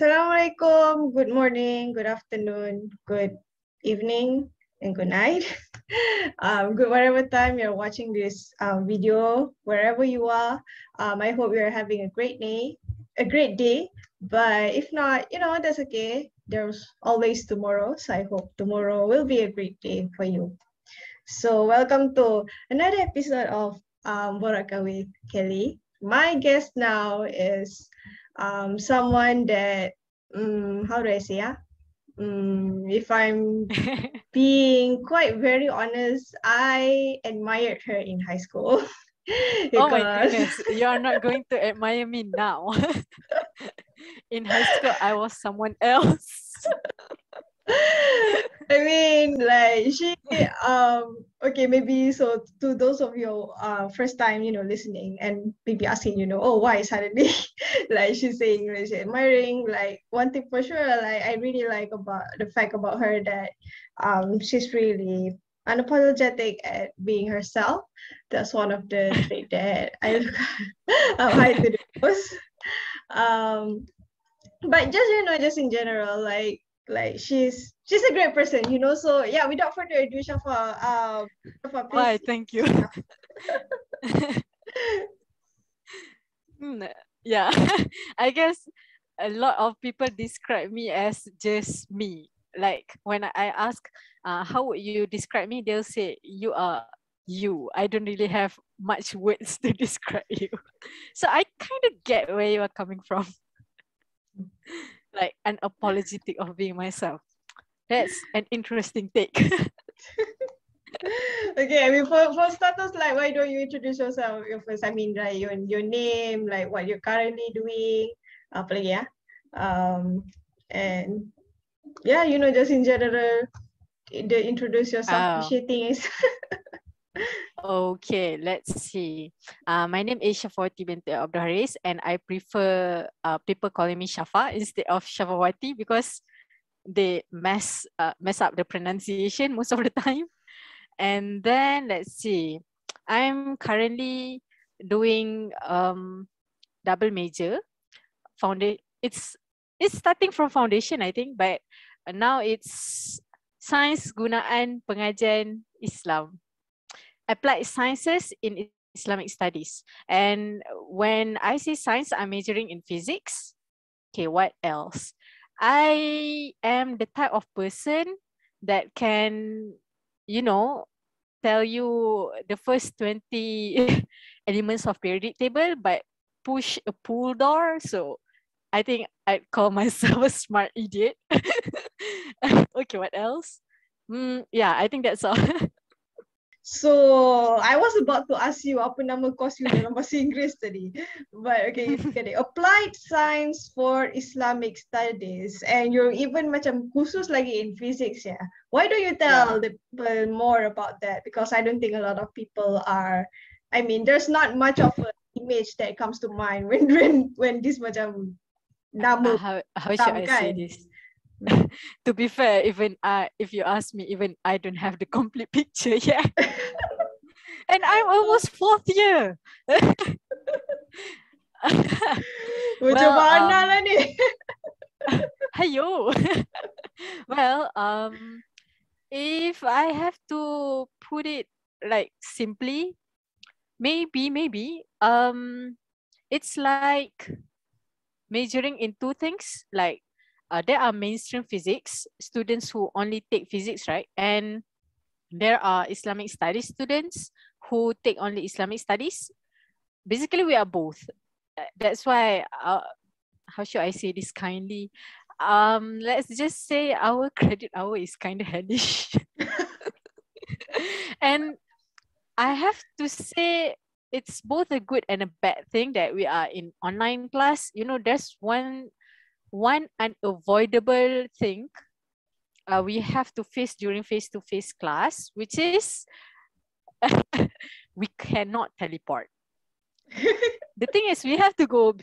Assalamualaikum, good morning, good afternoon, good evening, and good night. Good whatever time you're watching this video, wherever you are. I hope you're having a great day. But if not, that's okay. There's always tomorrow, so I hope tomorrow will be a great day for you. So welcome to another episode of Borakkan with Kelly. My guest now is someone that, how do I say, if I'm being quite very honest, I admired her in high school. Oh my Because goodness, you are not going to admire me now. In high school, I was someone else. I mean, like okay, maybe so to those of you first time, listening and maybe asking, oh, why suddenly like she's saying, like, she's admiring, like one thing for sure, like I really like about the fact about her that she's really unapologetic at being herself. That's one of the trait that I look high to the most. Um, but just just in general, like she's a great person, so yeah, without further ado, Syafa, Why? please. Thank you. Yeah, I guess a lot of people describe me as just me. Like when I ask, how would you describe me? They'll say, you are you. I don't really have much words to describe you. So I kind of get where you are coming from. Like unapologetic of being myself. That's an interesting take. Okay, I mean, for starters, like, why don't you introduce yourself first? I mean, like your name, like what you're currently doing, apa lagi ya? And yeah, just in general, the introduce yourself, Oh, appreciating is. okay, let's see. My name is Syafawati binti Abdul Haris, and I prefer people calling me Syafa instead of Syafawati because they mess up the pronunciation most of the time. And then let's see. I'm currently doing double major it's starting from foundation, I think, but now it's Sains Gunaan Pengajian Islam, applied sciences in Islamic studies. And when I say science, I'm majoring in physics. Okay, what else? I am the type of person that can, you know, tell you the first 20 elements of periodic table, but push a pool door. So I think I'd call myself a smart idiot. Okay, what else? Yeah, I think that's all. So I was about to ask you apa nama course you dalam bahasa Inggeris tadi. But okay, you get it. Applied Science for Islamic Studies, and you're even macam khusus lagi in physics, yeah. Why don't you tell Yeah. the people more about that? Because I don't think a lot of people are. I mean, there's not much of an image that comes to mind when this macam nama How should tam I say kan. this? To be fair, even if you ask me, even I don't have the complete picture yet. And I'm almost fourth year. Macam Well, mana lah ni? Hayo. Well, if I have to put it like simply, maybe, it's like majoring in two things. Like, there are mainstream physics students who only take physics, right? And there are Islamic studies students who take only Islamic studies. Basically, we are both. That's why, how should I say this kindly? Let's just say our credit hour is kind of hellish. And I have to say it's both a good and a bad thing that we are in online class. You know, there's one unavoidable thing we have to face during face-to-face class, which is we cannot teleport. The thing is, we have to go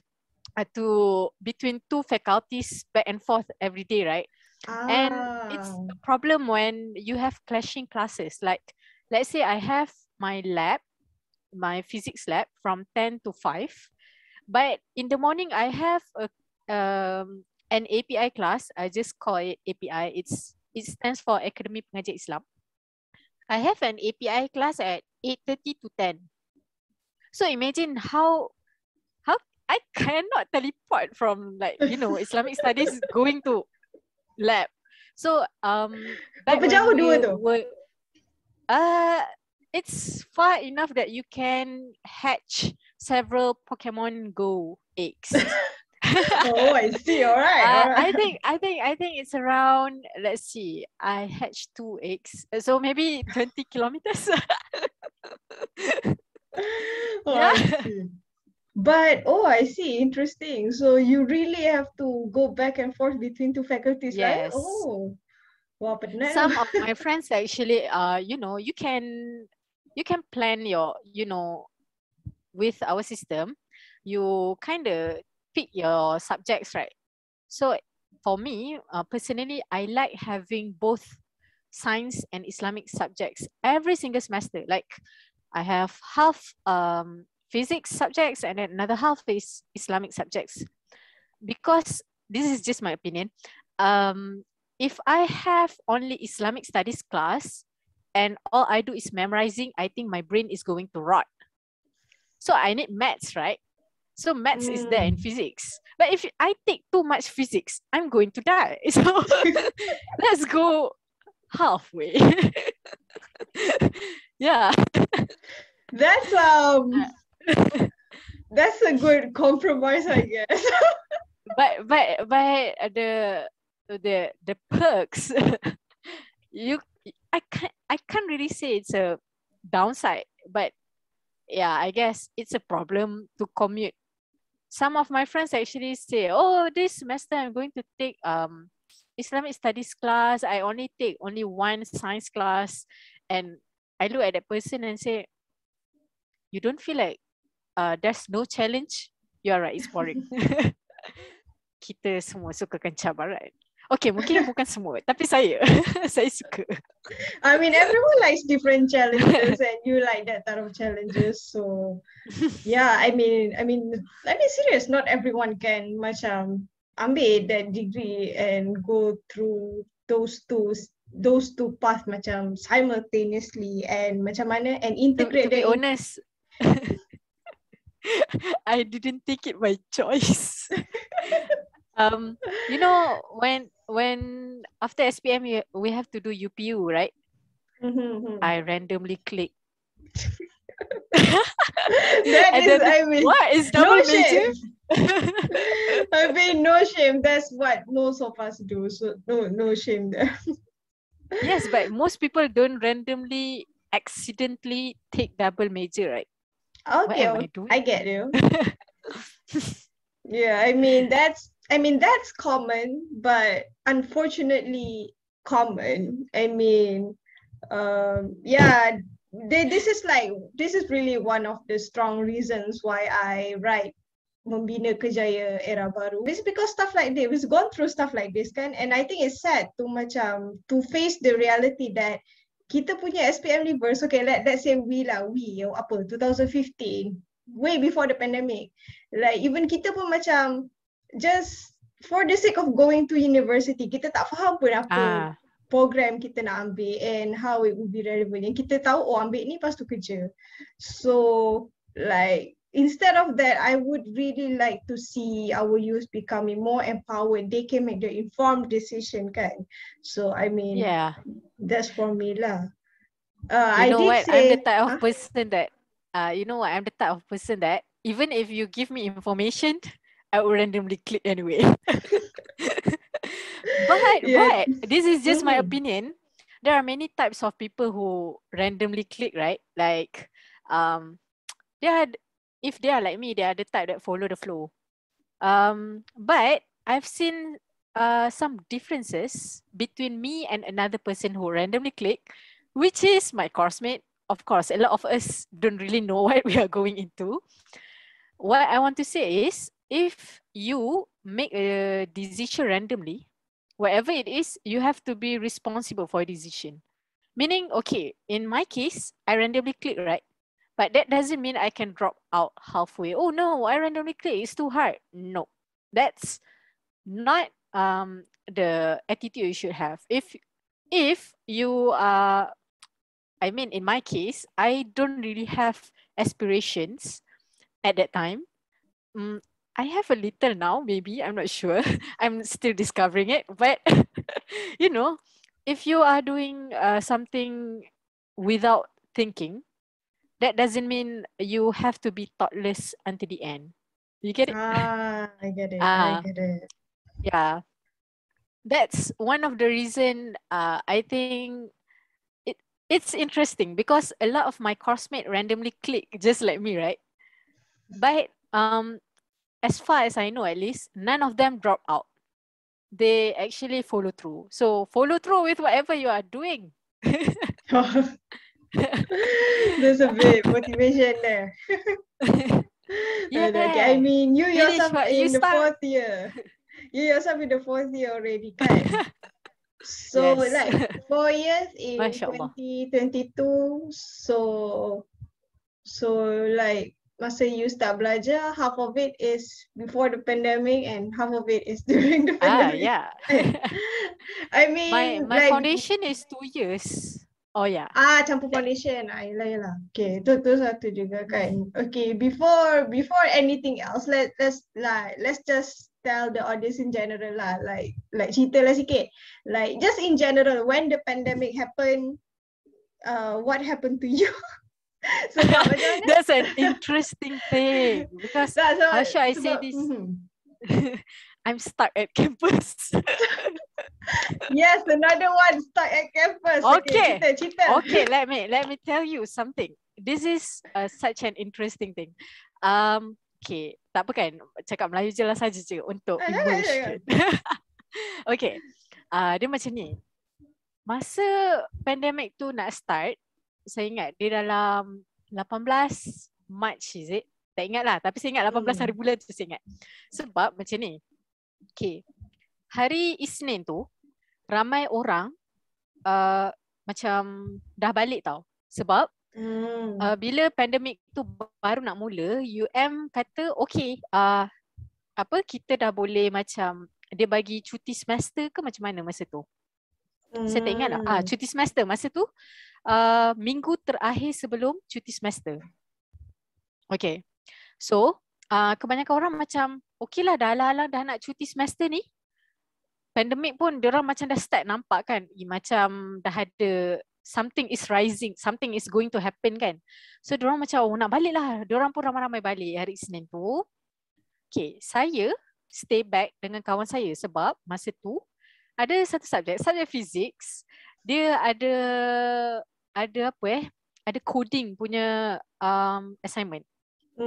to between two faculties back and forth every day, right? And it's a problem when you have clashing classes. Like, let's say I have my lab, my physics lab from 10 to 5, but in the morning I have a an API class. I just call it API. It stands for Academy Pengajian Islam. I have an API class at 8:30 to 10. So imagine how I cannot teleport from Islamic studies going to lab. So back Berapa when jauh dua we tu? were it's far enough that you can hatch several Pokemon Go eggs. Oh, I see. All right. I think it's around, let's see, I hatched 2 eggs, so maybe 20 kilometers. Oh, Yeah. I see. But I see. Interesting. So you really have to go back and forth between two faculties, right? Yes. Oh, wow, but no. Some of my friends actually, you can plan your, with our system, you kind of pick your subjects, right? So for me, personally, I like having both science and Islamic subjects every single semester. Like I have half physics subjects and then another half is Islamic subjects. Because this is just my opinion. If I have only Islamic studies class and all I do is memorizing, I think my brain is going to rot. So I need maths, right? So maths is there in physics. But if I take too much physics, I'm going to die. So let's go halfway. Yeah. That's that's a good compromise, I guess. but the perks, I can't really say it's a downside, but yeah, I guess it's a problem to commute. Some of my friends actually say, oh, this semester I'm going to take Islamic studies class. I only take only one science class. And I look at that person and say, you don't feel like there's no challenge? You're right, it's boring. Kita semua sukakan cabaran. Okay, mungkin bukan semua, tapi saya saya suka. I mean, everyone likes different challenges, and you like that type of challenges. So, yeah, I mean, serious. Not everyone can macam ambil that degree and go through those two paths macam simultaneously and macam mana and integrate To be them. honest, I didn't take it by choice. When after SPM we have to do UPU, right? I randomly click. What is double no major? I mean, no shame. That's what most of us do. So no shame there. Yes, but most people don't randomly accidentally take double major, right? Okay, What am I doing? I get you. Yeah, I mean that's common, but unfortunately common. I mean, yeah, this is really one of the strong reasons why I write Membina Kejaya Era Baru. It's because stuff like this, we've gone through stuff like this kan, and I think it's sad to face the reality that kita punya SPM leavers, okay, let's say we 2015, way before the pandemic, like even kita pun macam just for the sake of going to university, kita tak faham pun apa program kita nak ambil and how it would be relevant. Yang kita tahu, ambil ni lepas tu kerja. So like instead of that, I would really like to see our youth becoming more empowered. They can make the informed decision kan. So I mean, yeah, that's for me lah. I'm the type of person that I'm the type of person that even if you give me information, I will randomly click anyway. But this is just my opinion. There are many types of people who randomly click, right? Like if they are like me, they are the type that follow the flow. But I've seen some differences between me and another person who randomly click, which is my course mate. Of course, a lot of us don't really know what we are going into. What I want to say is, if you make a decision randomly, whatever it is, you have to be responsible for a decision. Meaning, okay, in my case, I randomly click, right? But that doesn't mean I can drop out halfway. Oh no, I randomly click, it's too hard. No, that's not the attitude you should have. If you are, I mean, in my case, I don't really have aspirations at that time. I have a little now, maybe, I'm not sure. I'm still discovering it. But, you know, if you are doing something without thinking, that doesn't mean you have to be thoughtless until the end. You get it? I get it. I get it. Yeah. That's one of the reason I think it's interesting because a lot of my classmates randomly click just like me, right? But as far as I know, at least, none of them drop out. They actually follow through. So follow through with whatever you are doing. There's a bit motivation there. Yeah. Okay, I mean, you Finish yourself what you in the start. 4th year. You yourself in the 4th year already, kan? So Yes. like 4 years in Masya Allah. 2022. So like masa you start belajar, half of it is before the pandemic and half of it is during the pandemic. Yeah. I mean, My like foundation is 2 years. Oh yeah. campur foundation. Yalah. Okay, tu satu juga kan. Okay, before anything else, let's just tell the audience in general lah. Like cerita lah sikit. Like just in general, when the pandemic happened, what happened to you? Sebab macam mana? That's an interesting thing because how should I say this? I'm stuck at campus. Yes, another one stuck at campus. Okay. Cerita. Okay, let me tell you something. This is such an interesting thing. Okay, tak apa kan? Cakap Melayu je lah saja je untuk immersion. Okay, dia macam ni. Masa pandemic tu nak start, saya ingat dia dalam 18 March, is it? Tak ingat lah, tapi saya ingat 18 hari bulan tu saya ingat. Sebab macam ni. Okay, hari Isnin tu, ramai orang macam dah balik tau. Sebab bila pandemik tu baru nak mula, UM kata okay, kita dah boleh macam, dia bagi cuti semester ke macam mana masa tu? Saya tak ingat lah. Cuti semester masa tu minggu terakhir sebelum cuti semester. Okay. So kebanyakan orang macam okay lah, dah alang-alang dah nak cuti semester ni. Pandemik pun diorang macam dah start nampak kan, macam dah ada something is rising, something is going to happen kan. So diorang macam nak balik lah. Diorang pun ramai-ramai balik hari Isnin tu. Okay, saya stay back dengan kawan saya sebab masa tu ada satu subjek physics, dia ada ada coding punya assignment.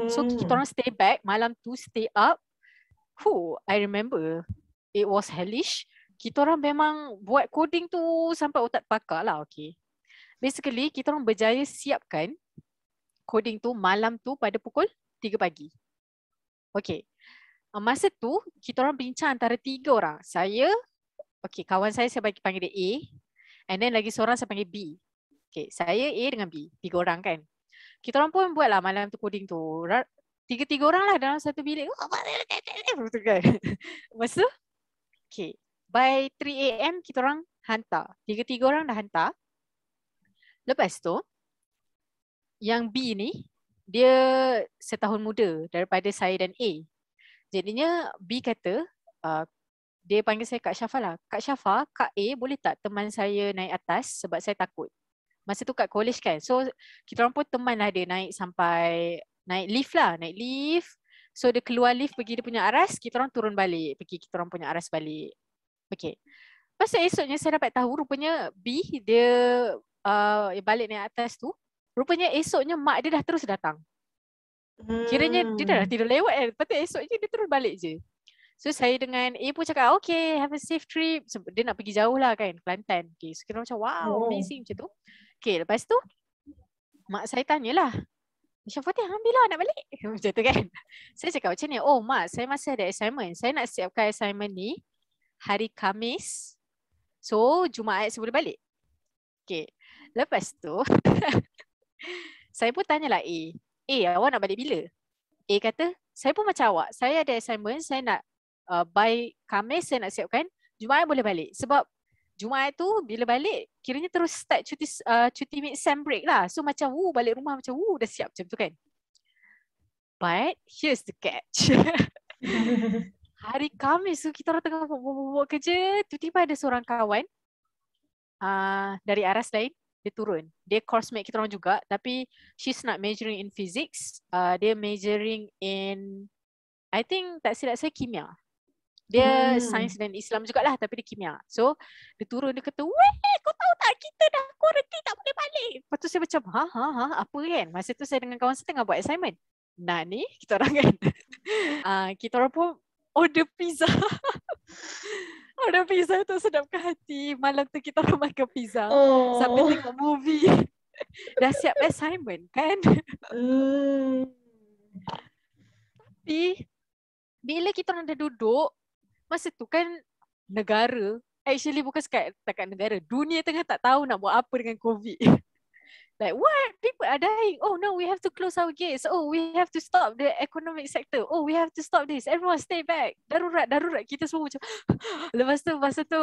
So kita orang stay back malam tu, stay up. I remember it was hellish. Kita orang memang buat coding tu sampai otak pakar lah. Okay, basically kita orang berjaya siapkan coding tu malam tu pada pukul 3 pagi. Okay, masa tu kita orang bincang antara 3 orang. Saya, kawan saya bagi panggil dia A, and then lagi seorang saya panggil B. Okay, saya A dengan B, 3 orang kan. Kita orang pun buat lah malam tu coding tu. 3 orang lah dalam satu bilik. Masa tu, okay, by 3 AM kita orang hantar. 3 orang dah hantar. Lepas tu, yang B ni, dia setahun muda daripada saya dan A. Jadinya B kata, dia panggil saya Kak Syafa lah. Kak Syafa, Kak A boleh tak teman saya naik atas sebab saya takut. Masa tu kat college kan. So kita orang pun teman lah dia naik sampai, naik lift lah. Naik lift. So dia keluar lift pergi dia punya aras, kita orang turun balik. Pergi kita orang punya aras balik. Okay. Lepas tu esoknya saya dapat tahu rupanya B dia balik naik atas tu. Rupanya esoknya mak dia dah terus datang. Kiranya dia dah tidur lewat kan. Lepas tu esoknya dia terus balik je. So saya dengan A pun cakap okay, have a safe trip. Sebab dia nak pergi jauh lah kan, Kelantan. Okay, so kita macam wow, amazing macam tu. Okay, lepas tu mak saya tanyalah, Syafa, ambil lah nak balik. Macam tu kan. Saya cakap macam ni, oh mak, saya masih ada assignment. Saya nak siapkan assignment ni hari Khamis. So Jumaat saya boleh balik. Okay, lepas tu saya pun tanyalah A, awak nak balik bila? A kata, saya pun macam awak, saya ada assignment, saya nak by Khamis saya nak siapkan, Jumaat boleh balik. Sebab Jumaat tu bila balik kiranya terus start cuti mid-sem break lah. So macam balik rumah macam dah siap macam tu kan. But here's the catch. Hari Khamis tu kita orang tengah buat kerja, tiba-tiba ada seorang kawan dari aras lain, dia turun. Dia course mate kita orang juga, tapi she's not majoring in physics. Dia majoring in, I think tak silap saya, kimia. Dia sains dan Islam jugalah, tapi dia kimia. So dia turun, dia kata, weh kau tahu tak kita dah quarantine tak boleh balik. Lepas tu saya macam apa kan. Masa tu saya dengan kawan saya tengah buat assignment. Nah ni kita orang kan kita orang pun order pizza. Order pizza tu sedap ke hati. Malam tu kita orang makan pizza sambil tengok movie. Dah siap assignment kan. Tapi bila kita orang dah duduk, masa tu kan negara, actually bukan setakat negara, dunia tengah tak tahu nak buat apa dengan COVID. Like what? People are dying. Oh no, we have to close our gates. Oh, we have to stop the economic sector. Oh, we have to stop this. Everyone stay back. Darurat. Kita semua macam lepas tu masa tu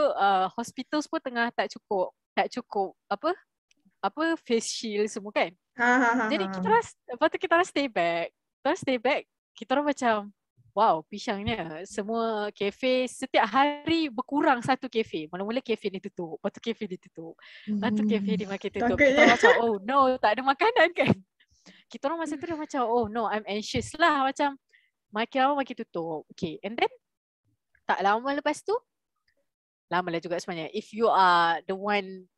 hospitals pun tengah tak cukup apa face shield semua kan. Jadi kita orang stay back. Kita orang macam wow, pisangnya. Semua kafe setiap hari berkurang satu kafe. Mula-mula kafe ni tutup. Lepas tu kafe dia tutup. Lepas tu kafe dia makin tutup. Kita orang macam oh no, tak ada makanan kan. Kita orang masa tu dah macam oh no, I'm anxious lah. Macam makin lama makin tutup. Okay, and then tak lama lepas tu, lama lah juga sebenarnya. If you are the one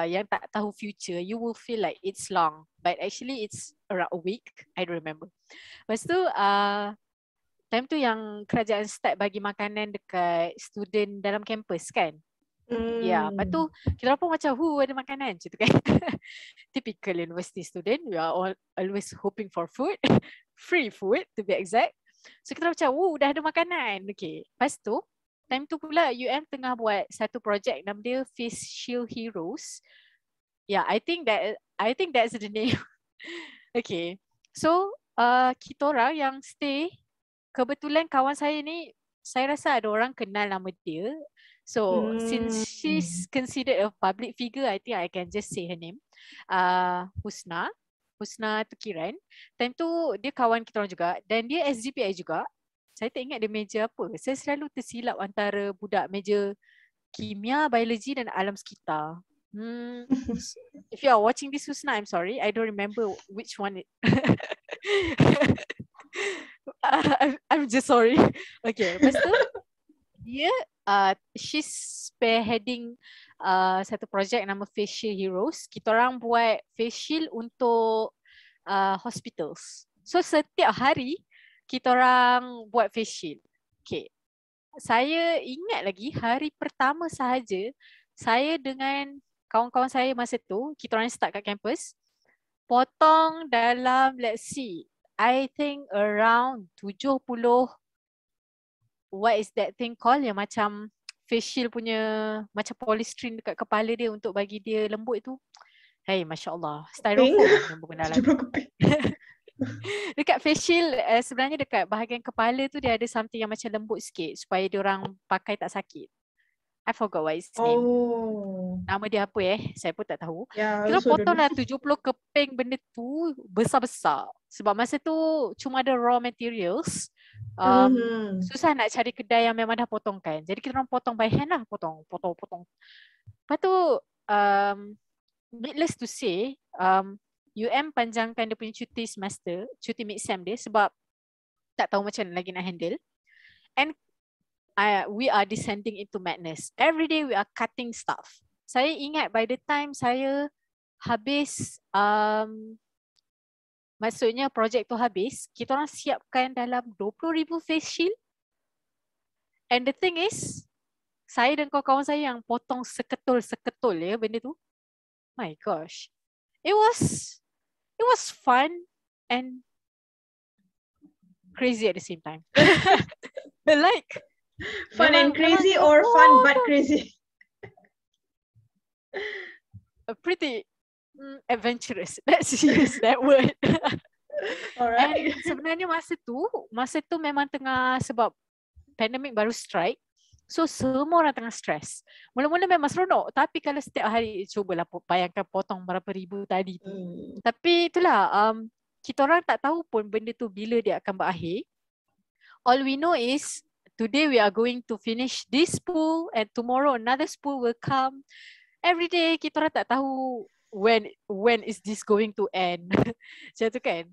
yang tak tahu future, you will feel like it's long. But actually it's around a week. I don't remember. Lepas tu time tu yang kerajaan start bagi makanan dekat student dalam kampus kan. Ya, lepas tu kita pun macam ada makanan macam tu kan. Typical university student, we are all always hoping for food. Free food to be exact. So kita macam dah ada makanan. Okay, lepas tu time tu pula UM tengah buat satu projek nama dia Face Shield Heroes. Yeah, I think that's the name. Okay, so kita orang yang stay, kebetulan kawan saya ni, saya rasa ada orang kenal nama dia. So since she's considered a public figure, I think I can just say her name. Husna Tukiran. Time tu dia kawan kita orang juga dan dia SGPI juga. Saya tak ingat dia meja apa. Saya selalu tersilap antara budak meja kimia, biologi dan alam sekitar. If you are watching this Husna, I'm sorry. I don't remember which one I'm just sorry. Okay, lepas tu dia she's spearheading satu projek nama Face Shield Heroes. Kita orang buat face shield untuk hospitals. So setiap hari kita orang buat face shield. Okay, saya ingat lagi hari pertama sahaja saya dengan kawan-kawan saya masa tu, kita orang start kat kampus, potong dalam let's see, I think around 70, what is that thing called, yang macam face shield punya, macam polystyrene dekat kepala dia untuk bagi dia lembut tu. Hey, Masya Allah, styrofoam yang berkenalan. Dekat face shield, sebenarnya dekat bahagian kepala tu dia ada something yang macam lembut sikit supaya dia orang pakai tak sakit. I forgot what its name. Nama dia apa saya pun tak tahu. Kita potong lah 70 keping benda tu besar-besar. Sebab masa tu cuma ada raw materials. Susah nak cari kedai yang memang dah potongkan. Jadi kita orang potong by hand lah. Potong. Lepas tu needless to say, UM panjangkan dia punya cuti semester, cuti mid-sem dia sebab tak tahu macam mana lagi nak handle. And we are descending into madness. Every day we are cutting stuff. Saya ingat by the time saya habis, maksudnya projek tu habis, kita orang siapkan dalam 20,000 face shield. And the thing is, saya dan kawan-kawan saya yang potong seketul benda tu. My gosh. It was fun and crazy at the same time. Like fun and crazy or fun but crazy? Pretty adventurous. Let's use that word. Alright. And sebenarnya masa tu memang tengah, sebab pandemic baru strike. So semua orang tengah stres. Mula-mula memang seronok, tapi kalau setiap hari cubalah bayangkan potong berapa ribu tadi tu. Tapi itulah kita orang tak tahu pun benda tu bila dia akan berakhir. All we know is today we are going to finish this spool and tomorrow another spool will come. Every day kita orang tak tahu when is this going to end. Macam tu kan.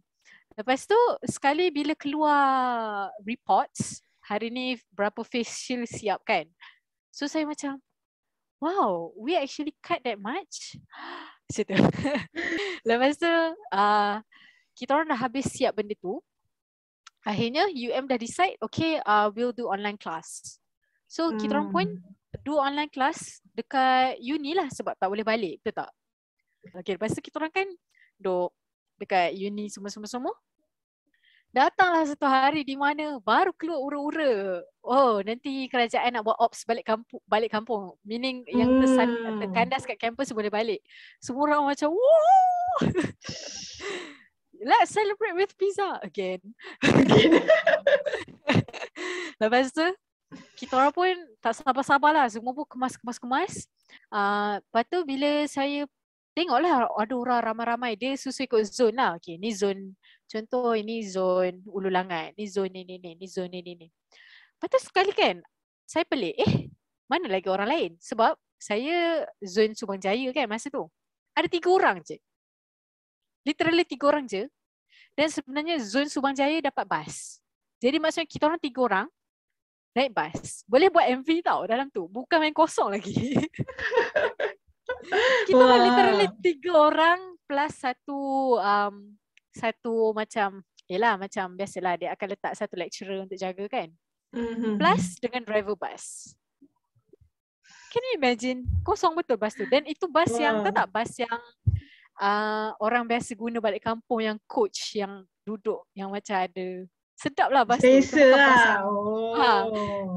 Lepas tu sekali bila keluar reports, hari ni berapa face shield siap kan. So saya macam, wow, we actually cut that much. Macam tu. Lepas tu kita orang dah habis siap benda tu. Akhirnya UM dah decide, okay, we'll do online class. So kita orang pun do online class dekat uni lah sebab tak boleh balik, betul tak? Okay, lepas tu kita orang kan duduk dekat uni semua-semua. Datanglah satu hari di mana baru keluar ura-ura. Oh, nanti kerajaan nak buat ops balik kampung. Meaning yang terkandas kat kampus boleh balik. Semua orang macam, wow! Let's celebrate with pizza again. Lepas tu, kita orang pun tak sabar-sabar lah. Semua pun kemas. Lepas tu bila saya tengoklah ada orang ramai-ramai, dia susu ikut zone lah. Okay, ni zone, contoh ini zone Ulu Langat, ni zone ni, ni zone ni. Lepas tu sekali kan, saya pelik, mana lagi orang lain? Sebab saya zone Subang Jaya kan masa tu. Ada 3 orang je. Literally 3 orang je. Dan sebenarnya zone Subang Jaya dapat bas. Jadi maksudnya kita orang 3 orang naik bas. Boleh buat MV tau dalam tu. Bukan main kosong lagi. Kita orang literally 3 orang plus satu macam, macam biasalah dia akan letak satu lecturer untuk jaga kan. Plus dengan driver bus. Can you imagine? Kosong betul bas tu. Dan itu bas yang, tahu tak bas yang orang biasa guna balik kampung, yang coach yang duduk, yang macam ada, sedap lah bas tu. Spacer lah.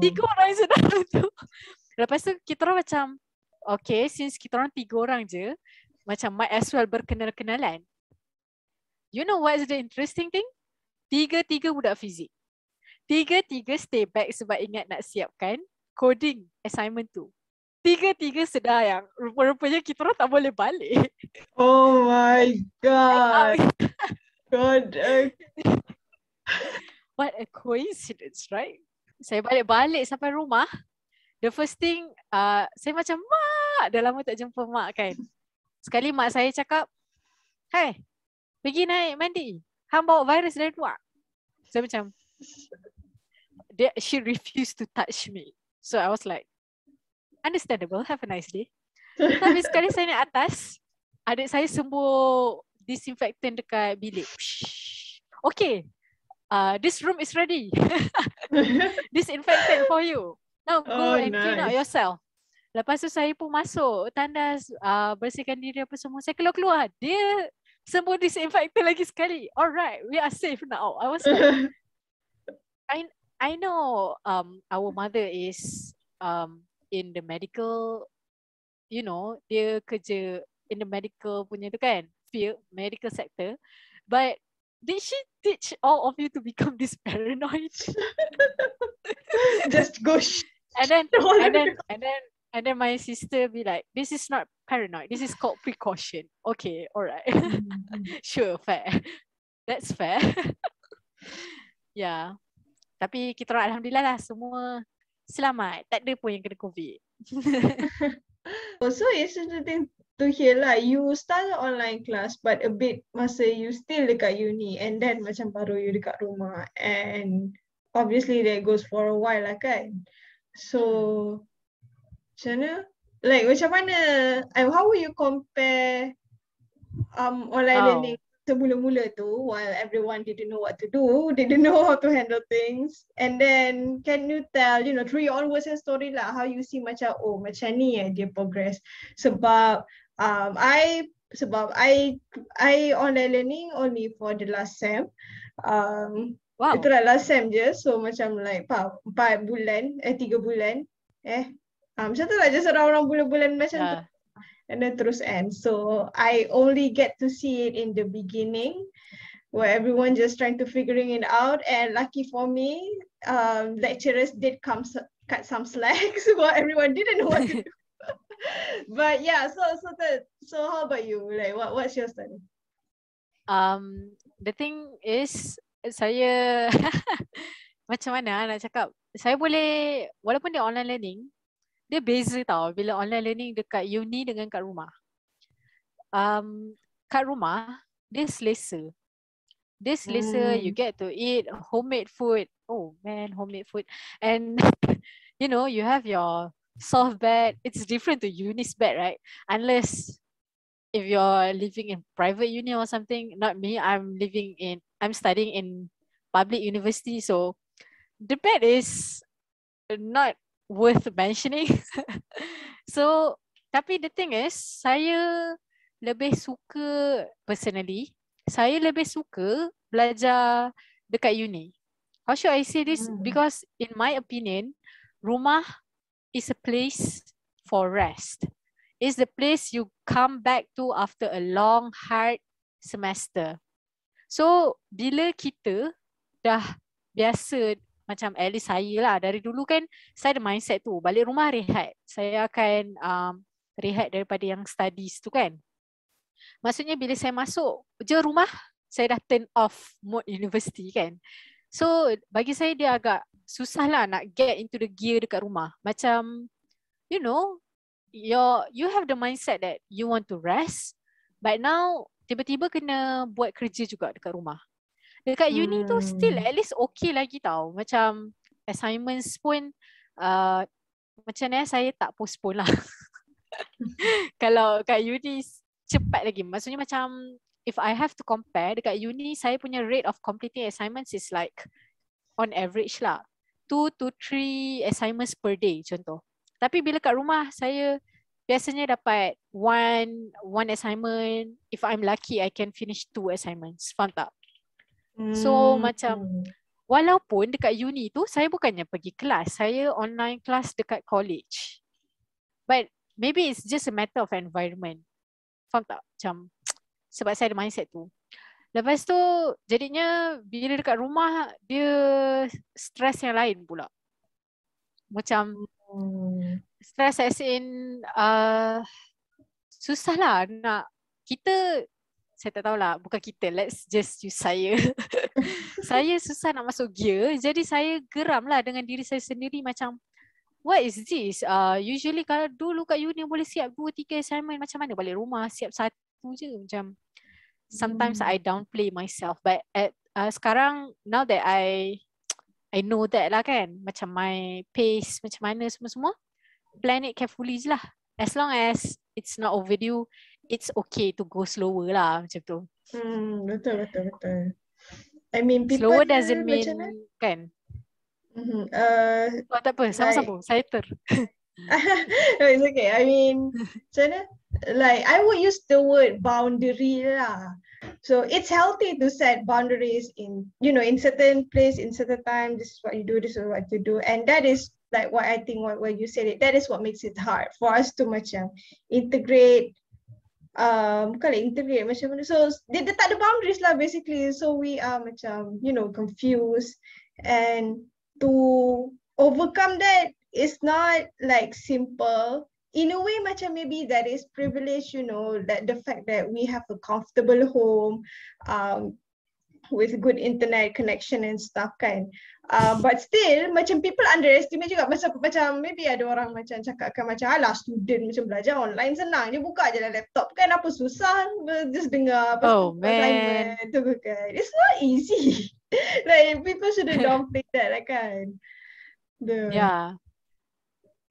3 orang sedap tu. Lepas tu kita orang macam, okay, since kita orang 3 orang je, macam might as well berkenal-kenalan. You know what's the interesting thing? 3 budak fizik. 3 stay back sebab ingat nak siapkan coding assignment tu. 3 sedar yang rupa-rupanya kita orang tak boleh balik. Oh my god. God. What a coincidence, right? Saya balik sampai rumah. The first thing, saya macam, mak, dah lama tak jumpa mak kan. Sekali mak saya cakap, hey, pergi naik mandi. Hang bawa virus dari luar. Saya macam, she refused to touch me. So I was like, understandable, have a nice day. Tapi sekali saya naik atas, adik saya sembuh disinfectant dekat bilik. Okay, this room is ready. Disinfectant for you. Now go and clean out yourself. Lepas tu saya pun masuk tandas, bersihkan diri apa semua. Saya keluar. Dia sembuh disinfectant lagi sekali. Alright, we are safe now. I was like, I know our mother is in the medical, you know, dia kerja in the medical punya tu kan, field, medical sector. But did she teach all of you to become this paranoid? Just go. And then my sister be like, this is not paranoid, this is called precaution. Okay, alright. Sure, fair. That's fair. Yeah. Tapi kita orang alhamdulillah lah semua selamat. Tak ada pun yang kena COVID. So it's interesting to hear lah. You started online class but a bit masa you still dekat uni and then macam baru you dekat rumah. And obviously that goes for a while lah kan. So macam mana, how will you compare online learning semula-mula tu while everyone didn't know what to do, didn't know how to handle things, and then can you tell, through your own words and story lah, how you see macam macam ni dia progress. Sebab I online learning only for the last sem. Wow. Itulah last sem je, so macam 4 bulan 3 bulan macam tu lah, just orang bulan-bulan macam tu. And then terus end. So I only get to see it in the beginning. where everyone just trying to figuring it out. And lucky for me, lecturers did cut some slacks while everyone didn't know what to do. But yeah, so how about you? Like what's your study? The thing is, saya macam mana nak cakap, saya boleh, walaupun dia online learning, dia beza tau bila online learning dekat uni dengan kat rumah. Kat rumah dia selesa. Dia selesa, you get to eat homemade food. Oh man, homemade food. And you know, you have your soft bed. It's different to uni's bed, right? Unless if you're living in private uni or something. Not me, I'm studying in public university, so the bed is not worth mentioning. So, tapi the thing is, saya lebih suka personally, saya lebih suka belajar dekat uni. How should I say this? Because in my opinion, rumah is a place for rest. It's the place you come back to after a long, hard semester. So, bila kita dah biasa, macam at least saya lah, dari dulu kan saya ada mindset tu, balik rumah rehat. Saya akan rehat daripada yang studies tu kan. Maksudnya bila saya masuk je rumah, saya dah turn off mode university kan. So, bagi saya dia agak susah lah nak get into the gear dekat rumah. Macam, you know, you have the mindset that you want to rest, but now tiba-tiba kena buat kerja juga dekat rumah. Dekat uni tu still at least okay lagi tau. Macam assignments pun macam ni saya tak postpone lah. Kalau kat uni cepat lagi. Maksudnya macam if I have to compare, dekat uni saya punya rate of completing assignments is like on average lah 2 to 3 assignments per day contoh. Tapi bila kat rumah saya biasanya dapat one assignment. If I'm lucky, I can finish 2 assignments. Faham tak? So macam walaupun dekat uni tu saya bukannya pergi kelas, saya online class dekat college. But maybe it's just a matter of environment. Faham tak? Macam sebab saya ada mindset tu. Lepas tu jadinya bila dekat rumah dia stress yang lain pula. Macam stress as in susah lah nak kita, saya tak tahulah, bukan kita, let's just use saya. Saya susah nak masuk gear, jadi saya geram lah dengan diri saya sendiri macam what is this? Usually kalau dulu kat uni boleh siap 2-3 assignment, macam mana balik rumah siap 1 je. Macam sometimes I downplay myself, but sekarang now that I know that lah kan, macam my pace macam mana semua-semua, plan it carefully je lah. As long as it's not overdue, it's okay to go slower lah macam tu. Betul. I mean, people slower doesn't mean kan. Tak apa, sama-sama. Saya No, it's okay. I mean, like I would use the word boundary lah. So it's healthy to set boundaries in, in certain place, in certain time. This is what you do, this is what you do, and that is like what I think what you said it. That is what makes it hard for us to macam integrate. Integrate macam mana. So dia tak ada boundaries lah basically. So we are macam confused, and to overcome that is not like simple. In a way, macam maybe that is privilege, that the fact that we have a comfortable home, with good internet connection and stuff kan. But still, macam people underestimate juga. Macam maybe ada orang macam cakapkan macam alah student macam belajar online senang. Dia buka je lah laptop kan, apa susah just dengar assignment tu kan. It's not easy. Like people shouldn't downplay that lah kan. Yeah.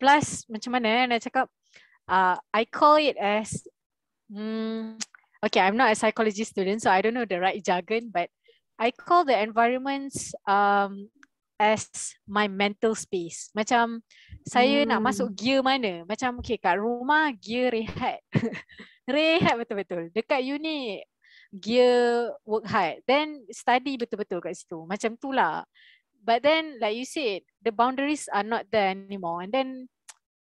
Plus macam mana nak cakap, I call it as okay, I'm not a psychology student, so I don't know the right jargon, but I call the environments as my mental space. Macam saya nak masuk gear mana, macam okay, kat rumah gear rehat. Rehat betul-betul. Dekat uni gear work hard, then study betul-betul kat situ. Macam tu lah. But then like you said, the boundaries are not there anymore, and then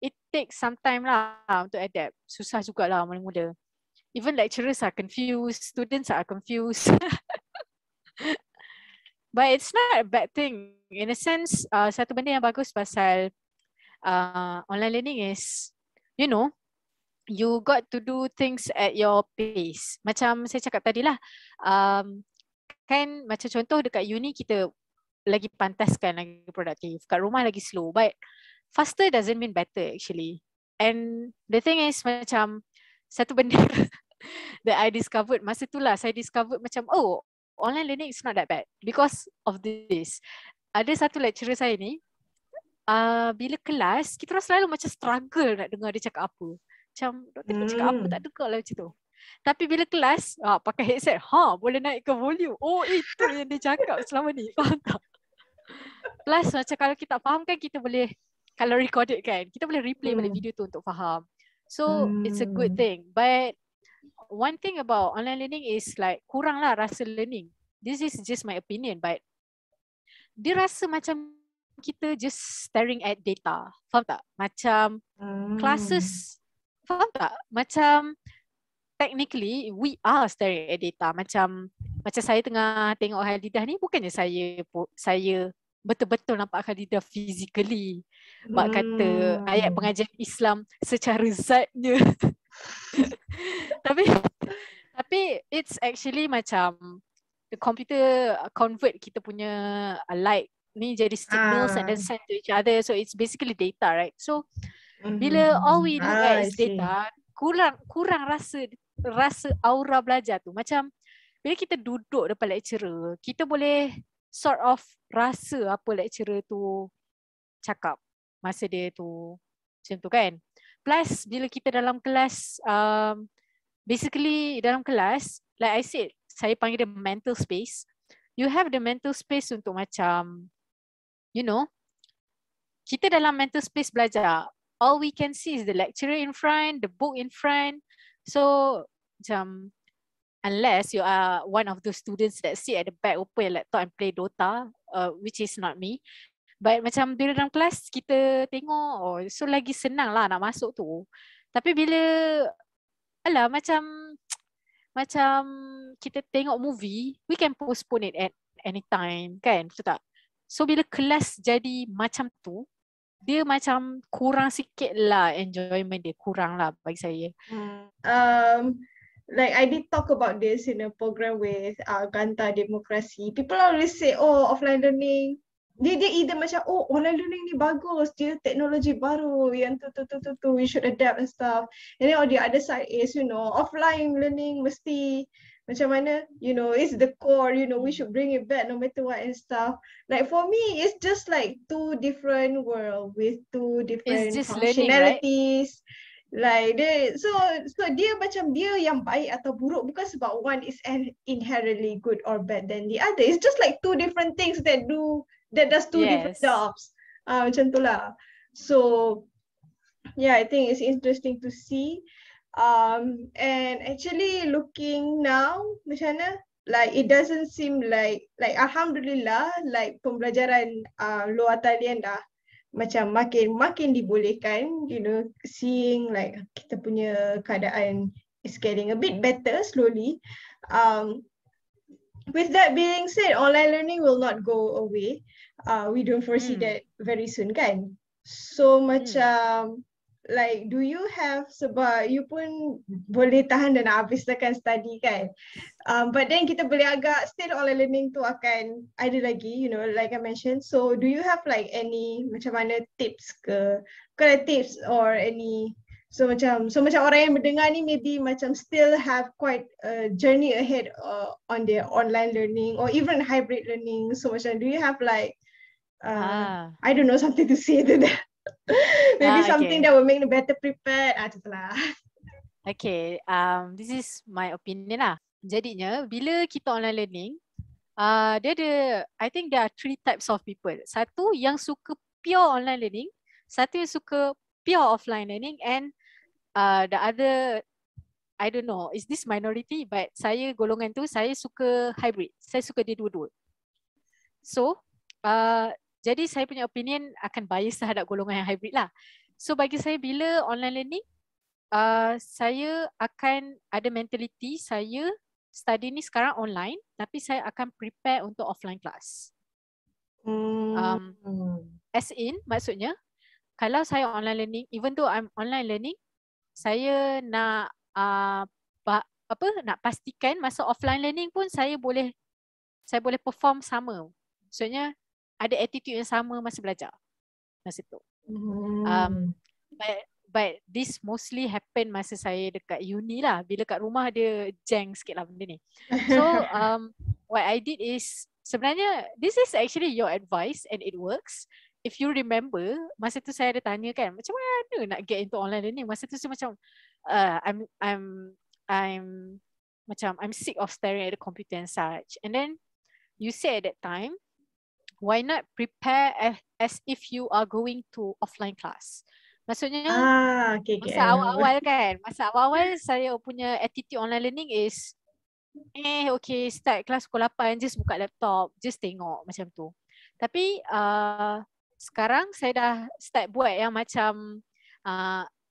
it takes some time lah untuk adapt. Susah jugalah mula-mula. Even lecturers are confused, students are confused. But it's not a bad thing. In a sense, satu benda yang bagus pasal online learning is, you know, you got to do things at your pace. Macam saya cakap tadi lah, kan macam contoh dekat uni kita lagi pantaskan, lagi produktif. Kat rumah lagi slow. But faster doesn't mean better actually. And the thing is macam satu benda that I discovered, masa tu lah saya discovered macam, oh, online learning is not that bad because of this. Ada satu lecturer saya ni, bila kelas, kita orang selalu macam struggle nak dengar dia cakap apa. Macam, doktor ni cakap apa, tak dengar lah macam tu. Tapi bila kelas, pakai headset, boleh naikkan volume. Oh, itu yang dia cakap selama ni, faham tak? Plus macam kalau kita tak faham kan, kita boleh, kalau recorded kan, kita boleh replay balik video tu untuk faham. So, it's a good thing. But one thing about online learning is like, kurang lah rasa learning. This is just my opinion, but dia rasa macam kita just staring at data. Faham tak? Macam classes, faham tak? Macam technically we are staring at data. Macam saya tengah tengok Khalidah ni, bukannya saya betul-betul nampak Khalidah physically. Mak kata ayat pengajian Islam secara zatnya. tapi it's actually macam the computer convert kita punya light ni jadi signals and then send to each other. So it's basically data, right? So bila all we look at is data, kurang rasa aura belajar tu. Macam bila kita duduk depan lecturer, kita boleh sort of rasa apa lecturer tu cakap masa dia tu macam tu kan. Plus bila kita dalam kelas, basically dalam kelas, like I said, saya panggil dia mental space. You have the mental space untuk macam, you know, kita dalam mental space belajar. All we can see is the lecturer in front, the book in front. So macam, unless you are one of those students that sit at the back, open your laptop and play Dota, which is not me. But macam bila dalam kelas kita tengok, so lagi senang lah nak masuk tu. Tapi bila, macam kita tengok movie, we can postpone it at any time, kan? Betul tak? So bila kelas jadi macam tu, dia macam kurang sikit lah enjoyment dia, kurang lah bagi saya. Like I did talk about this in a program with Ganta Demokrasi. People always say, oh, offline learning. Dia either macam, oh, online learning ni bagus, dia teknologi baru yang tu, we should adapt and stuff. And then on the other side is, you know, offline learning mesti macam mana, you know, it's the core, you know, we should bring it back no matter what and stuff. Like for me, it's just like two different worlds with two different functionalities. Learning, right? Like so dia macam dia yang baik atau buruk bukan sebab one is inherently good or bad than the other. It's just like two different things that does two different jobs. Macam tu lah. So yeah, I think it's interesting to see. And actually looking now, macam mana? Like it doesn't seem like alhamdulillah, like pembelajaran luar talian dah macam makin dibolehkan, you know, seeing like kita punya keadaan is getting a bit better slowly. With that being said, online learning will not go away. We don't foresee that very soon, kan? So macam like, do you have, sebab you pun boleh tahan dan habiskan study kan, but then kita boleh agak still online learning tu akan ada lagi, you know, like I mentioned. So do you have like any macam mana tips ke, bukan tips or any, so macam orang yang mendengar ni maybe macam still have quite a journey ahead on their online learning or even hybrid learning. So macam, do you have like I don't know, something to say to that? Maybe something that will make them better prepared. Okay, this is my opinion lah. Jadinya bila kita online learning, dia ada, I think there are 3 types of people. Satu yang suka pure online learning, satu yang suka pure offline learning, and the other, I don't know, is this minority, but saya golongan tu, saya suka hybrid. Saya suka dia dua-dua. So, jadi saya punya opinion akan bias terhadap golongan yang hybrid lah. So bagi saya, bila online learning, saya akan ada mentality, saya study ni sekarang online, tapi saya akan prepare untuk offline class. As in, maksudnya kalau saya online learning, even though I'm online learning, saya nak nak pastikan masa offline learning pun saya boleh perform sama. Maksudnya ada attitude yang sama masa belajar masa tu. But this mostly happen masa saya dekat uni lah. Bila kat rumah dia jeng sikit lah benda ni. So what I did is, sebenarnya this is actually your advice and it works. If you remember, masa tu saya ada tanya kan, macam mana nak get into online learning. Masa tu saya macam I'm sick of staring at the computer and such. And then you said at that time, why not prepare as if you are going to offline class. Maksudnya masa awal-awal kan, masa awal-awal saya punya attitude online learning is okay, start kelas pukul 8, just buka laptop, just tengok macam tu. Tapi sekarang saya dah start buat yang macam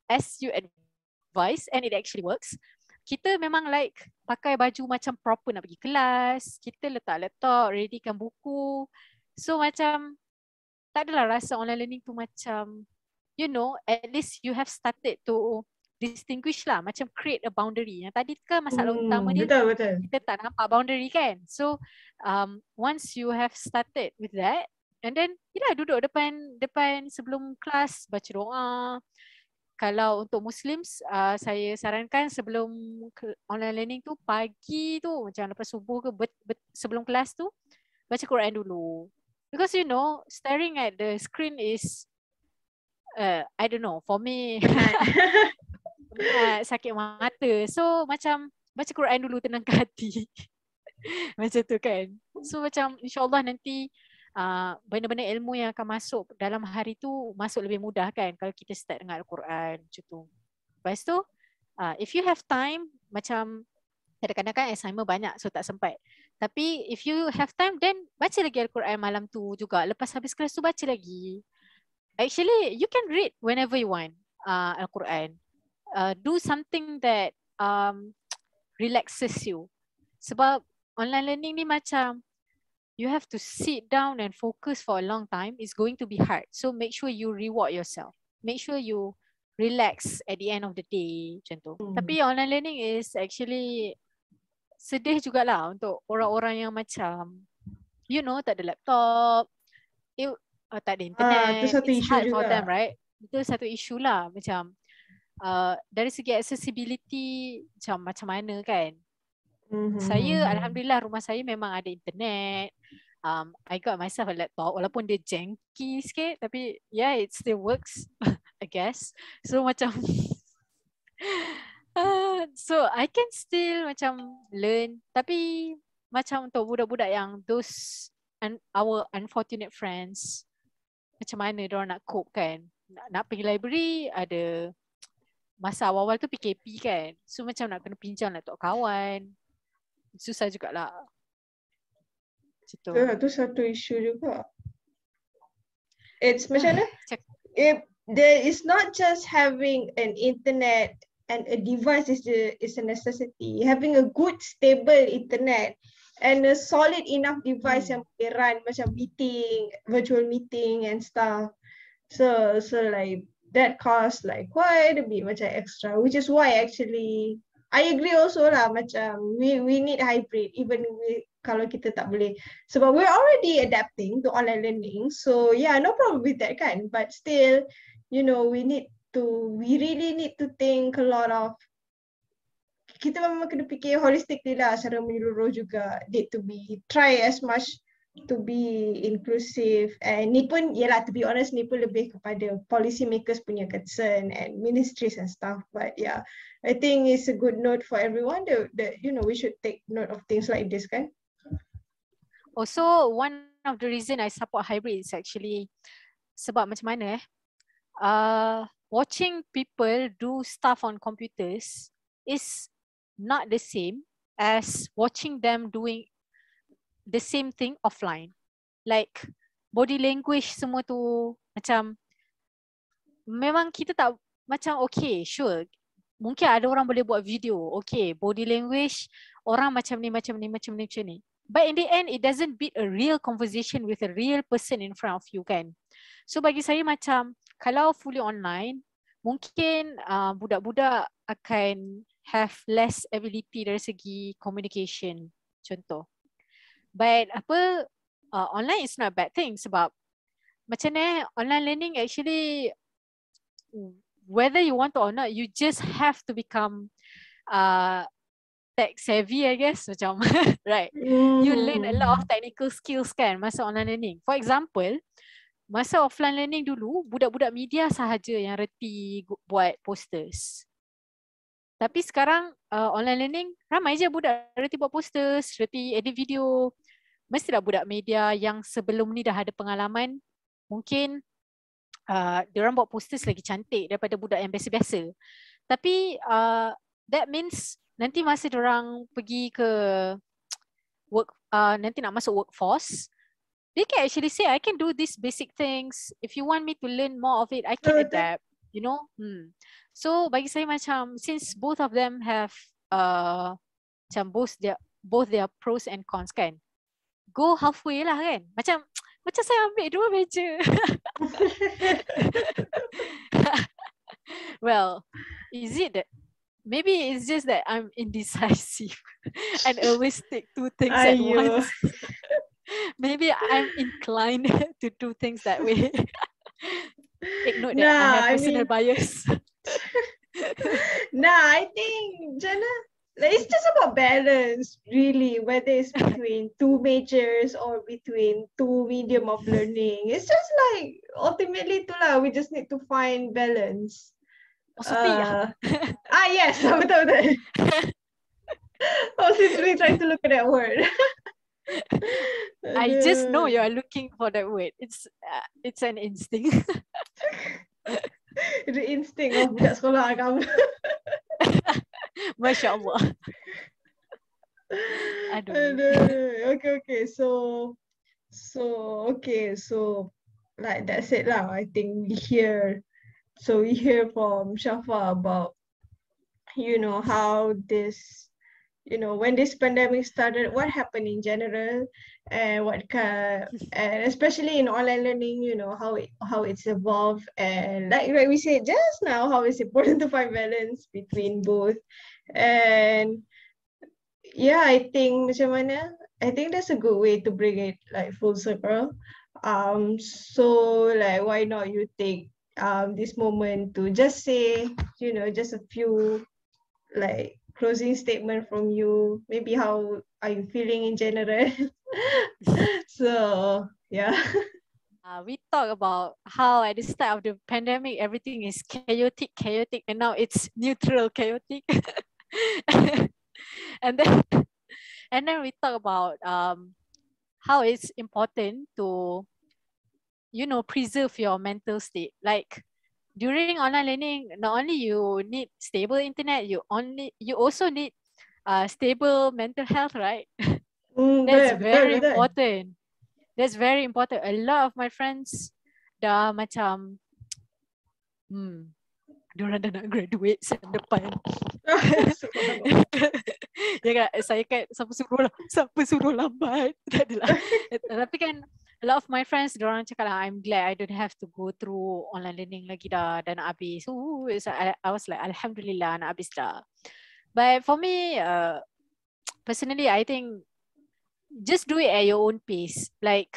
as you advise, and it actually works. Kita memang like pakai baju macam proper nak pergi kelas, kita letak laptop, readykan buku. So macam tak adalah rasa online learning tu macam, you know, at least you have started to distinguish lah, macam create a boundary. Yang tadi kan masalah utama dia, betul. Kita tak nampak boundary kan. So once you have started with that, and then duduk depan sebelum kelas baca doa. Kalau untuk Muslims, saya sarankan sebelum online learning tu, pagi tu macam lepas subuh ke sebelum kelas tu, baca Quran dulu. Because you know, staring at the screen is I don't know, for me sakit mata. So macam baca Quran dulu, tenangkan hati. Macam tu kan. So macam insyaAllah nanti benda-benda ilmu yang akan masuk dalam hari tu masuk lebih mudah kan kalau kita start dengan Al-Quran macam tu. Lepas tu if you have time, macam kadang-kadang kan assignment banyak so tak sempat. Tapi if you have time, then baca lagi Al-Quran malam tu juga. Lepas habis kelas tu baca lagi. Actually, you can read whenever you want Al-Quran. Do something that relaxes you. Sebab online learning ni macam you have to sit down and focus for a long time. It's going to be hard. So make sure you reward yourself. Make sure you relax at the end of the day. Macam tu. Tapi online learning is actually sedih jugalah untuk orang-orang yang macam, you know, tak ada laptop, tak ada internet. Itu satu It's isu hard juga. for them, right? Itu satu isu lah. Macam dari segi accessibility macam mana kan. Saya alhamdulillah rumah saya memang ada internet. I got myself a laptop walaupun dia janky sikit, tapi yeah, it still works I guess. So macam so I can still macam learn. Tapi macam untuk budak-budak yang those our unfortunate friends, macam mana diorang nak cope kan. Nak pergi library, ada masa awal-awal tu PKP kan. So macam nak kena pinjam laptop kawan, susah jugalah. Itu satu isu juga. It's macam mana? There is not just having an internet and a device is a necessity. Having a good stable internet and a solid enough device yang boleh run macam meeting, virtual meeting and stuff. So like that costs like quite a bit macam extra, which is why actually I agree also lah, macam we need hybrid even kalau kita tak boleh, sebab we're already adapting to online learning. So yeah, no problem with that kan, but still, you know, we really need to think a lot of, kita memang kena fikir holistically lah secara menyeluruh juga, need to be try as much to be inclusive. And ni pun yalah, to be honest, ni pun lebih kepada policy makers punya concern and ministries and stuff. But yeah, I think it's a good note for everyone that you know, we should take note of things like this kan. Also, one of the reason I support hybrid is actually sebab macam mana watching people do stuff on computers is not the same as watching them doing the same thing offline. Like body language semua tu macam memang kita tak macam okay, sure. Mungkin ada orang boleh buat video, okay, body language orang macam ni. But in the end, it doesn't beat a real conversation with a real person in front of you kan. So bagi saya macam, kalau fully online, mungkin budak-budak akan have less ability dari segi communication, contoh. But online is not a bad thing sebab macam ni online learning actually, whether you want to or not, you just have to become tech savvy, I guess, macam right. You learn a lot of technical skills kan masa online learning. For example, masa offline learning dulu, budak-budak media sahaja yang reti buat posters. Tapi sekarang online learning, ramai je budak reti buat posters, reti edit video. Mestilah budak media yang sebelum ni dah ada pengalaman, mungkin diorang buat posters lagi cantik daripada budak yang biasa-biasa. Tapi that means nanti masa diorang pergi ke work, nanti nak masuk workforce, they can actually say, I can do these basic things. If you want me to learn more of it, I can adapt, you know. So bagi saya macam, since both of them have macam both their pros and cons kan, go halfway lah kan. Macam saya ambil dua meja. Well, is it that maybe it's just that I'm indecisive and always take two things at once. Maybe I'm inclined to do things that way. Take note that I have personal bias. I think Jana, it's just about balance, really, whether it's between two majors or between two medium of learning. It's just like, ultimately itulah, we just need to find balance. Yes, betul. I was literally trying to look at that word. I just know you are looking for that word. It's an instinct. The instinct of budak sekolah kamu. Masya Allah. Okay. So like that's it lah. I think we hear from Syafa about, you know, how this, you know, when this pandemic started, what happened in general, and and especially in online learning, you know, how it's evolved, and like we said just now, how it's important to find balance between both. And yeah, I think that's a good way to bring it like full circle. So like, why not you take this moment to just say, you know, just a few like closing statement from you, maybe how are you feeling in general? So yeah. We talk about how at the start of the pandemic everything is chaotic, and now it's neutral chaotic. and then we talk about how it's important to, you know, preserve your mental state. Like during online learning, not only you need stable internet, you also need stable mental health, right? That's very important. That's very important. A lot of my friends dah macam diorang dah nak graduate sen depan. Ya kan, saya kan siapa suruh lambat. Tak adalah. Tapi kan a lot of my friends diorang cakap lah, I'm glad I don't have to go through online learning lagi dah nak habis. I was like, alhamdulillah nak habis dah. But for me, personally, I think just do it at your own pace. Like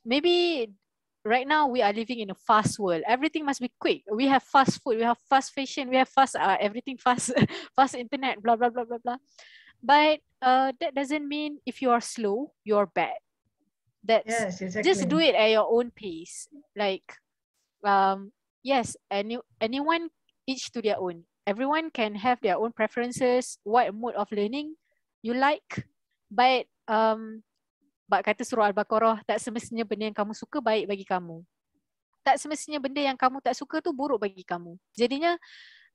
maybe right now we are living in a fast world. Everything must be quick. We have fast food, we have fast fashion, we have fast everything fast, fast internet, blah blah blah blah blah. But that doesn't mean if you are slow, you're bad. Yes, exactly. Just do it at your own pace. Like yes, anyone each to their own. Everyone can have their own preferences, what mode of learning you like. But kata surah Al-Baqarah, tak semestinya benda yang kamu suka baik bagi kamu. Tak semestinya benda yang kamu tak suka tu buruk bagi kamu. Jadinya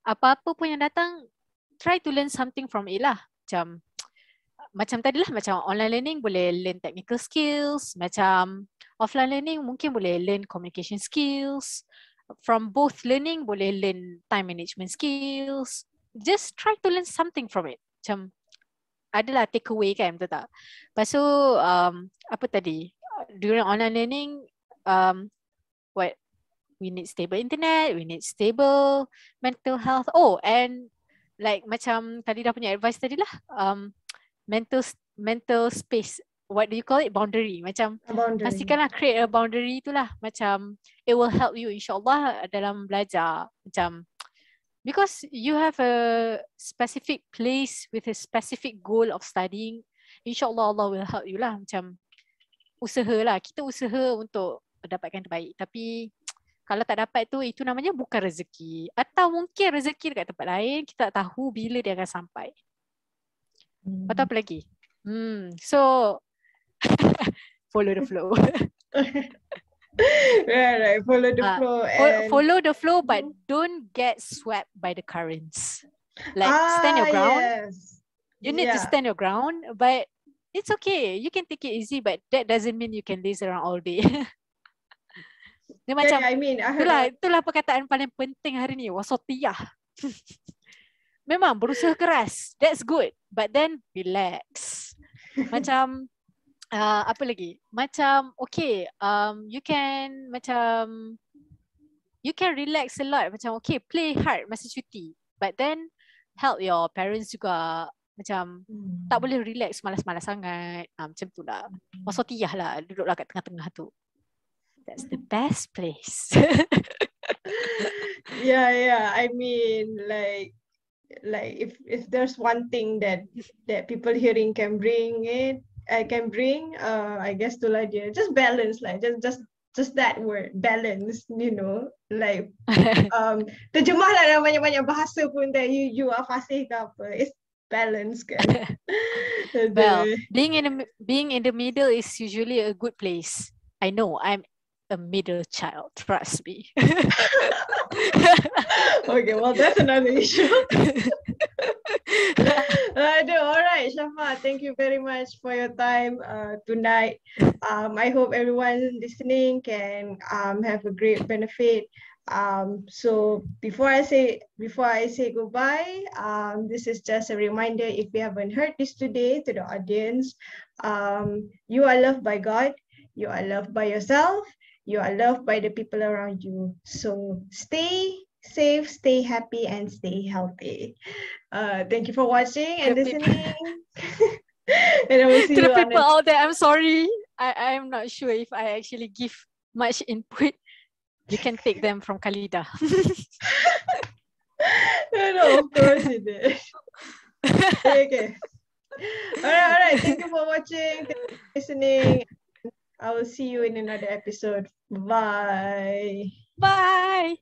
apa-apa pun yang datang, try to learn something from it lah. Macam tadilah, macam online learning boleh learn technical skills, macam offline learning mungkin boleh learn communication skills. From both learning boleh learn time management skills. Just try to learn something from it. Macam adalah take away kan, betul tak? Lepas tu apa tadi? During online learning, what? We need stable internet, we need stable mental health. Oh, and like macam tadi dah punya advice tadi lah, mental space. What do you call it? Boundary. Macam Boundary. pastikanlah create a boundary itulah. Macam it will help you insyaAllah dalam belajar. Macam because you have a specific place with a specific goal of studying, insyaAllah Allah will help you lah. Macam usahalah. Kita usaha untuk dapatkan terbaik. Tapi kalau tak dapat tu, itu namanya bukan rezeki. Atau mungkin rezeki dekat tempat lain, kita tak tahu bila dia akan sampai. Atau apa lagi? So, follow the flow. Right. Follow the flow. Follow the flow, but don't get swept by the currents. Like, stand your ground. Yes. You need to stand your ground, but it's okay. You can take it easy, but that doesn't mean you can laze around all day. Dia macam, itulah perkataan paling penting hari ni, wasatiyah. Memang berusaha keras, that's good, but then relax. Macam apa lagi? Macam okay, you can relax a lot. Macam okay, play hard masa cuti, but then help your parents juga. Macam tak boleh relax malas-malas sangat. Macam tu lah. Wasatiyah lah, duduklah kat tengah-tengah tu. That's the best place. Yeah. I mean, like if there's one thing that people hearing can bring, I guess itulah dia. Just balance, like just that word, balance. You know, like terjemahlah dalam banyak-banyak bahasa pun that you are fasih ke apa. It's balance kan. Well, being in the middle is usually a good place. I know, I'm a middle child, trust me. Okay, well, that's another issue. All right, Syafa, thank you very much for your time tonight. I hope everyone listening can have a great benefit. So before I say goodbye, this is just a reminder, if you haven't heard this today, to the audience, you are loved by God, you are loved by yourself, you are loved by the people around you. So stay safe, stay happy, and stay healthy. Thank you for watching and listening. And I will see to you the on people out there, I'm sorry. I'm not sure if I actually give much input. You can take them from Khalida. No, of course you did. Okay. All right. Thank you for watching, thank you for listening. I will see you in another episode. Bye. Bye.